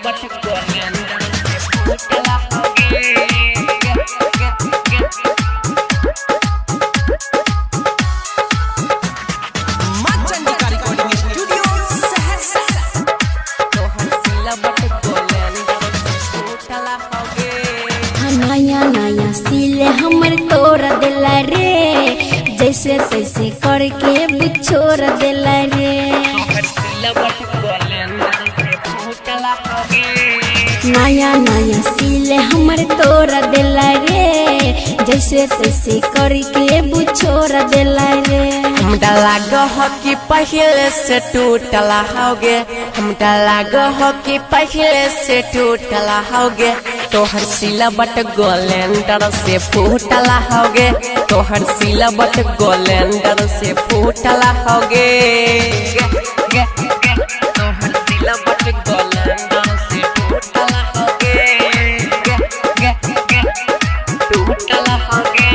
सिलवट गोलेंडर से फूटला होगे। नया नया सिले हमर तोड़ दिला रे, जैसे तैसे करके बिछोड़ दिला रे। नया नया सिले हमर तोड़ दिला रे, जैसे तैसे करके बिछोड़ दिला रे। हम डाला हो कि पहले से टूटला होगे, हम डाला हो कि पहले से टूटला होगे। तोहर सिलवट गोलेंडर से फूटला होगे, तोहर सिलवट गोलेंडर से फूटला होगे। तोहर सिलवट गोलेंडर से फूटला होगे, टूटला होगे।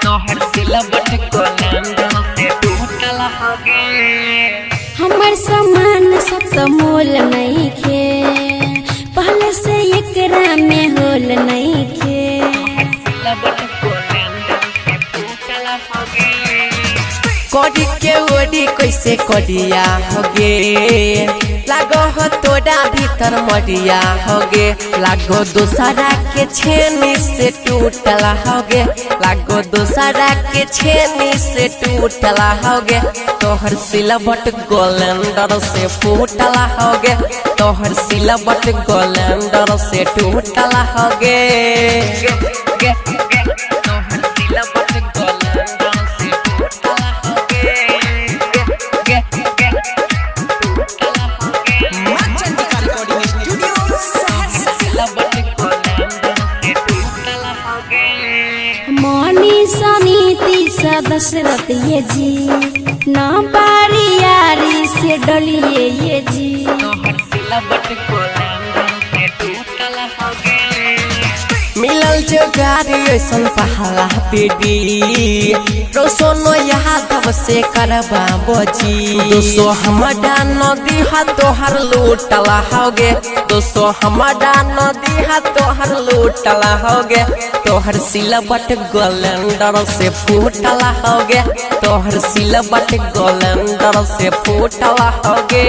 तोहर सिलवट गोलेंडर से टूटला होगे। हमर सामान सब तो मोल नहीं खे, पहले से एकरा में होल नहीं खे। कोडी के ओडी कैसे कोडिया होगे, लागो हो तोड़ा भीतर मडिया होगे। लागो दूसरा के छेनी से टूटला होगे, लागो दूसरा के छेनी से टूटला होगे। तोहर सिलवट गोलेंडर से फूटला होगे, तोहर सिलवट गोलेंडर से टूटला होगे। तोहर सिलवट गोलेंडर से टूटला होगे, टूटला होगे। सिलवट गोलेंडर से टूटला होगे। मनी समिति सदस्यरत ये जी, ना पारी यारी से डलिए ये जी। तोहर सिलवट गोलेंडर से टूटला होगे। मिलल जोगारी ऐसन पहला पीढ़ी, रोसोनो यादव से करबा बजी। दोसो हमरा नदी हा तोहर लूटला होगे, दोसो हमरा नदी हा तोहर लूटला होगे। तोहर सिलवट गोलेंडर से फूटला होगे, तोहर सिलवट गोलेंडर से फूटला होगे।